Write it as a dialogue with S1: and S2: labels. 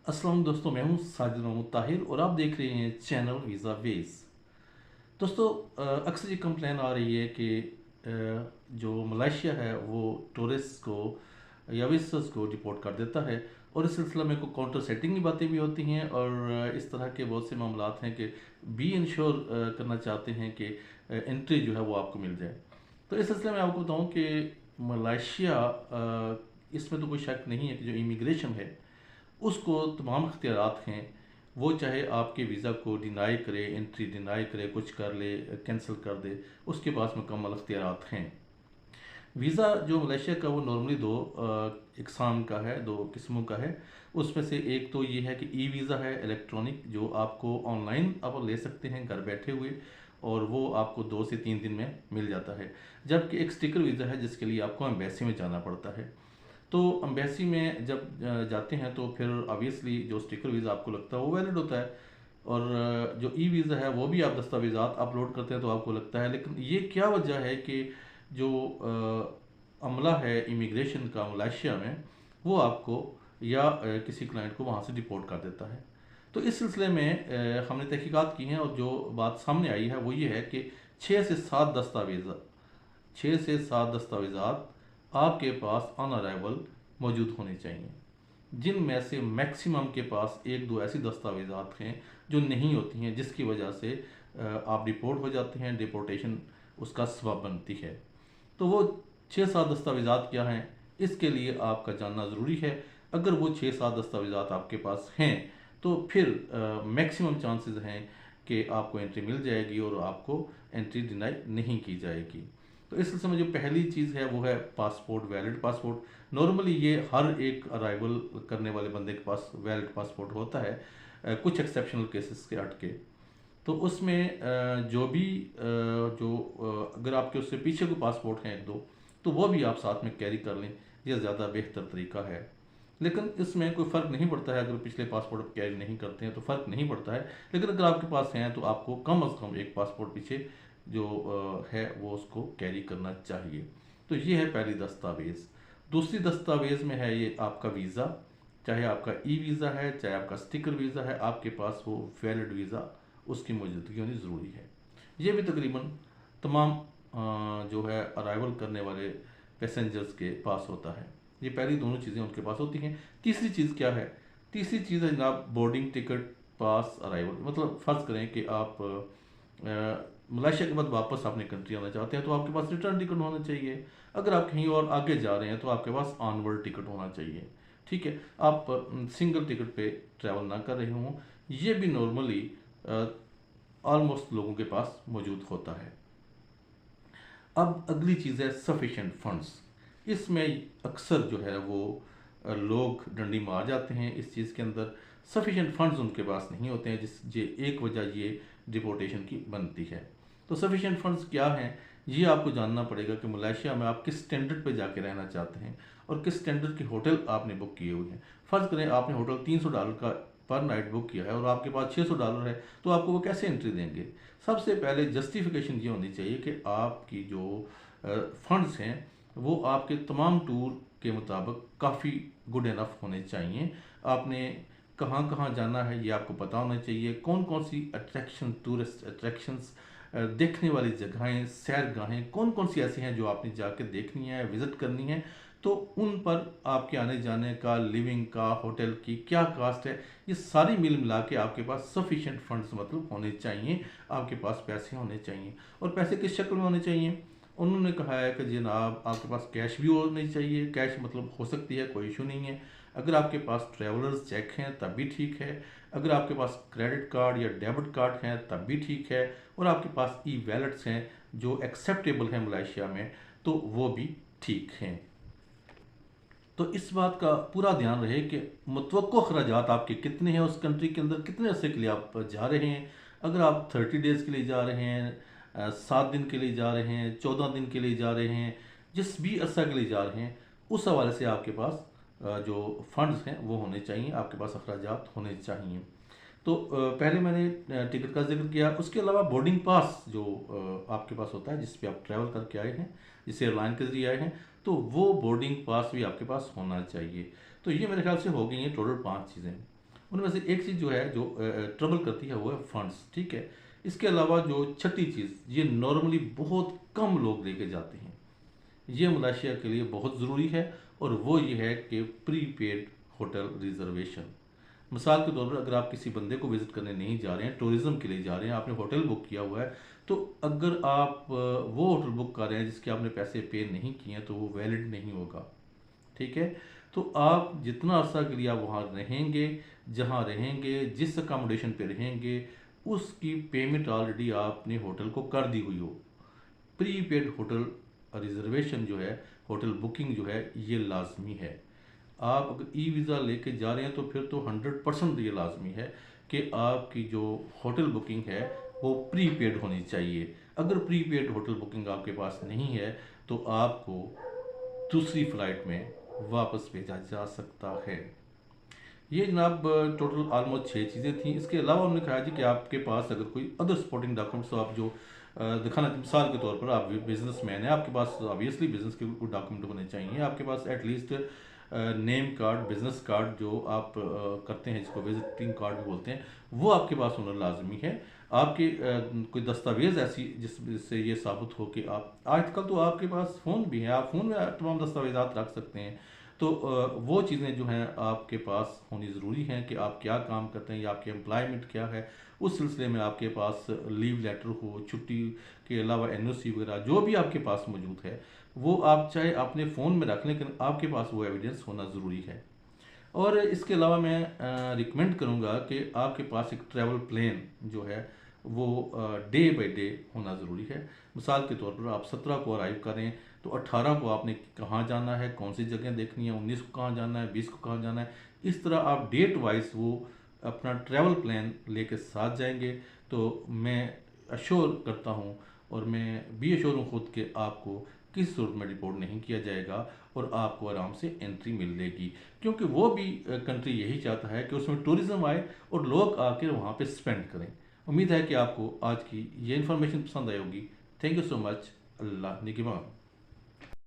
S1: अस्सलाम दोस्तों, मैं हूं साजिद महमूद ताहिर और आप देख रहे हैं चैनल वीज़ा वेज। दोस्तों, अक्सर ये कंप्लेन आ रही है कि जो मलेशिया है वो टूरिस्ट को या विजिटर्स को डिपोर्ट कर देता है। और इस सिलसिले में कोई काउंटर सेटिंग की बातें भी होती हैं और इस तरह के बहुत से मामलात हैं कि बी इंश्योर करना चाहते हैं कि एंट्री जो है वो आपको मिल जाए। तो इस सिलसिले में आपको बताऊं कि मलेशिया, इसमें तो कोई शक नहीं है कि जो इमिग्रेशन है उसको तमाम अख्तियारात हैं। वो चाहे आपके वीज़ा को डिनाई करे, एंट्री डिनाई करे, कुछ कर ले, कैंसिल कर दे, उसके पास मुकम्मल अख्तियारात हैं। वीज़ा जो मलेशिया का वो नॉर्मली दो इकसाम का है, दो किस्मों का है। उसमें से एक तो ये है कि ई वीज़ा है इलेक्ट्रॉनिक, जो आपको ऑनलाइन आप ले सकते हैं घर बैठे हुए, और वो आपको 2 से 3 दिन में मिल जाता है। जबकि एक स्टिकर वीज़ा है जिसके लिए आपको एम्बेसी में जाना पड़ता है। तो एम्बेसी में जब जाते हैं तो फिर ऑब्वियसली जो स्टिकर वीज़ा आपको लगता है वो वैलिड होता है, और जो ई वीज़ा है वो भी आप दस्तावेज़ात अपलोड करते हैं तो आपको लगता है। लेकिन ये क्या वजह है कि जो अमला है इमिग्रेशन का मलेशिया में, वो आपको या किसी क्लाइंट को वहाँ से डिपोर्ट कर देता है। तो इस सिलसिले में हमने तहकीकात की हैं और जो बात सामने आई है वो ये है कि 6 से 7 दस्तावेज़ात आपके पास ऑन अराइवल मौजूद होने चाहिए, जिनमें से मैक्सिमम के पास एक दो ऐसी दस्तावेज़ात हैं जो नहीं होती हैं, जिसकी वजह से आप डिपोर्ट हो जाते हैं, डिपोर्टेशन उसका सबब बनती है। तो वो 6 7 दस्तावेज़ात क्या हैं, इसके लिए आपका जानना ज़रूरी है। अगर वो 6 7 दस्तावेज़ात आपके पास हैं तो फिर मैक्सिमम चांसेस हैं कि आपको एंट्री मिल जाएगी और आपको एंट्री डिनाई नहीं की जाएगी। तो इस सिलसिले में जो पहली चीज़ है वो है पासपोर्ट, वैलिड पासपोर्ट। नॉर्मली ये हर एक अराइवल करने वाले बंदे के पास वैलिड पासपोर्ट होता है, कुछ एक्सेप्शनल केसेस के हट के। तो उसमें जो भी अगर आपके उससे पीछे कोई पासपोर्ट हैं एक दो, तो वो भी आप साथ में कैरी कर लें, यह ज़्यादा बेहतर तरीका है। लेकिन इसमें कोई फ़र्क नहीं पड़ता है, अगर पिछले पासपोर्ट आप कैरी नहीं करते हैं तो फ़र्क नहीं पड़ता है। लेकिन अगर आपके पास हैं तो आपको कम अज़ कम एक पासपोर्ट पीछे जो है वो उसको कैरी करना चाहिए। तो ये है पहली दस्तावेज़। दूसरी दस्तावेज़ में है ये आपका वीज़ा। चाहे आपका ई वीज़ा है, चाहे आपका स्टिकर वीज़ा है, आपके पास वो वैलिड वीज़ा उसकी मौजूदगी होनी ज़रूरी है। ये भी तकरीबन तमाम जो है अराइवल करने वाले पैसेंजर्स के पास होता है। ये पहली दोनों चीज़ें उनके पास होती हैं। तीसरी चीज़ क्या है? तीसरी चीज़ है जनाब बोर्डिंग टिकट, पास, अराइवल। मतलब फ़र्ज़ करें कि आप मलेशिया के बाद वापस अपनी कंट्री आना चाहते हैं तो आपके पास रिटर्न टिकट होना चाहिए। अगर आप कहीं और आगे जा रहे हैं तो आपके पास ऑनवर्ड टिकट होना चाहिए। ठीक है, आप सिंगल टिकट पे ट्रैवल ना कर रहे हों, ये भी नॉर्मली ऑलमोस्ट लोगों के पास मौजूद होता है। अब अगली चीज़ है सफिशेंट फंड्स। इसमें अक्सर जो है वो लोग डंडी मार जाते हैं इस चीज़ के अंदर। सफिशेंट फंड्स उनके पास नहीं होते हैं, जिस ये एक वजह ये डिपोर्टेशन की बनती है। तो सफिशेंट फंड्स क्या हैं, ये आपको जानना पड़ेगा कि मलेशिया में आप किस स्टैंडर्ड पे जाके रहना चाहते हैं और किस स्टैंडर्ड के होटल आपने बुक किए हुए हैं। फ़र्ज़ करें आपने होटल $300 का पर नाइट बुक किया है और आपके पास $600 है, तो आपको वो कैसे एंट्री देंगे? सबसे पहले जस्टिफिकेशन ये होनी चाहिए कि आपकी जो फंड्स हैं वो आपके तमाम टूर के मुताबिक काफ़ी गुड इनफ होने चाहिए। आपने कहाँ कहाँ जाना है ये आपको पता होना चाहिए। कौन कौन सी अट्रैक्शन, टूरिस्ट अट्रैक्शंस, देखने वाली जगहें, सैरगाहें कौन कौन सी ऐसी हैं जो आपने जाके देखनी है, विज़िट करनी है। तो उन पर आपके आने जाने का, लिविंग का, होटल की क्या कास्ट है, ये सारी मिल मिला के आपके पास सफिशिएंट फंड्स मतलब होने चाहिए। आपके पास पैसे होने चाहिए। और पैसे किस शक्ल में होने चाहिए? उन्होंने कहा है कि जनाब आपके पास कैश भी होनी चाहिए। कैश मतलब हो सकती है, कोई इशू नहीं है। अगर आपके पास ट्रैवलर्स चेक हैं तब भी ठीक है। अगर आपके पास क्रेडिट कार्ड या डेबिट कार्ड हैं तब भी ठीक है। और आपके पास ई वैलेट्स हैं जो एक्सेप्टेबल हैं मलेशिया में, तो वो भी ठीक हैं। तो इस बात का पूरा ध्यान रहे कि मुतवक्को अखराजात आपके कितने हैं, उस कंट्री के अंदर कितने अरसे के लिए आप जा रहे हैं। अगर आप 30 डेज़ के लिए जा रहे हैं, 7 दिन के लिए जा रहे हैं, 14 दिन के लिए जा रहे हैं, जिस भी अरसा के लिए जा रहे हैं, उस हवाले से आपके पास जो फंड्स हैं वो होने चाहिए, आपके पास अखराजात होने चाहिए। तो पहले मैंने टिकट का जिक्र किया। उसके अलावा बोर्डिंग पास जो आपके पास होता है, जिस पे आप ट्रैवल करके आए हैं, जिस एयरलाइन के जरिए आए हैं, तो वो बोर्डिंग पास भी आपके पास होना चाहिए। तो ये मेरे ख्याल से हो गई हैं टोटल 5 चीज़ें। उनमें से एक चीज़ जो है जो ट्रबल करती है वो है फंड्स, ठीक है। इसके अलावा जो छठी चीज़, ये नॉर्मली बहुत कम लोग लेके जाते हैं, ये मलेशिया के लिए बहुत ज़रूरी है, और वो ये है कि प्रीपेड होटल रिजर्वेशन। मिसाल के तौर पर अगर आप किसी बंदे को विज़िट करने नहीं जा रहे हैं, टूरिज़्म के लिए जा रहे हैं, आपने होटल बुक किया हुआ है, तो अगर आप वो होटल बुक कर रहे हैं जिसके आपने पैसे पे नहीं किए हैं, तो वो वैलिड नहीं होगा, ठीक है। तो आप जितना अर्सा के लिए आप वहाँ रहेंगे, जहाँ रहेंगे, जिस अकोमोडेशन पे रहेंगे, उसकी पेमेंट ऑलरेडी आपने होटल को कर दी हुई हो। प्रीपेड होटल रिजर्वेशन जो है, होटल बुकिंग जो है, ये लाजमी है। आप अगर ई वीज़ा लेके जा रहे हैं तो फिर तो 100% ये लाजमी है कि आपकी जो होटल बुकिंग है वो प्रीपेड होनी चाहिए। अगर प्रीपेड होटल बुकिंग आपके पास नहीं है तो आपको दूसरी फ़्लाइट में वापस भेजा जा सकता है। ये जनाब टोटल ऑलमोस्ट 6 चीज़ें थी। इसके अलावा उन्होंने कहा जी कि आपके पास अगर कोई अदर सपोर्टिंग डॉक्यूमेंट्स, तो आप जो दिखाना, मिसाल के तौर पर आप बिजनेसमैन हैं, आपके पास ऑब्वियसली बिजनेस के कुछ डॉक्यूमेंट होने चाहिए। आपके पास at least name card, business card जो आप करते हैं, जिसको विजिटिंग कार्ड भी बोलते हैं, वो आपके पास होना लाजमी है। आपके कोई दस्तावेज़ ऐसी जिससे ये साबित हो कि आप, आजकल तो आपके पास फ़ोन भी है, आप फ़ोन में तमाम दस्तावेज़ात रख सकते हैं। तो वो चीज़ें जो हैं आपके पास होनी ज़रूरी हैं कि आप क्या काम करते हैं या आपकी एम्प्लॉयमेंट क्या है। उस सिलसिले में आपके पास लीव लेटर हो, छुट्टी के अलावा एनओसी वगैरह जो भी आपके पास मौजूद है, वो आप चाहे अपने फ़ोन में रख लें, लेकिन आपके पास वो एविडेंस होना ज़रूरी है। और इसके अलावा मैं रिकमेंड करूँगा कि आपके पास एक ट्रैवल प्लान जो है वो डे बाय डे होना ज़रूरी है। मिसाल के तौर पर आप 17 को अराइव करें तो 18 को आपने कहाँ जाना है, कौन सी जगह देखनी है, 19 को कहाँ जाना है, 20 को कहाँ जाना है। इस तरह आप डेट वाइज वो अपना ट्रैवल प्लान लेके साथ जाएंगे तो मैं अश्योर करता हूँ, और मैं भी अश्योर हूँ खुद के आपको किसी सूरत में डिपोर्ट नहीं किया जाएगा और आपको आराम से एंट्री मिलेगी, क्योंकि वो भी कंट्री यही चाहता है कि उसमें टूरिज़्म आए और लोग आकर वहाँ पे स्पेंड करें। उम्मीद है कि आपको आज की ये इन्फॉर्मेशन पसंद आई होगी। Thank you so much. अल्लाह निगहबान।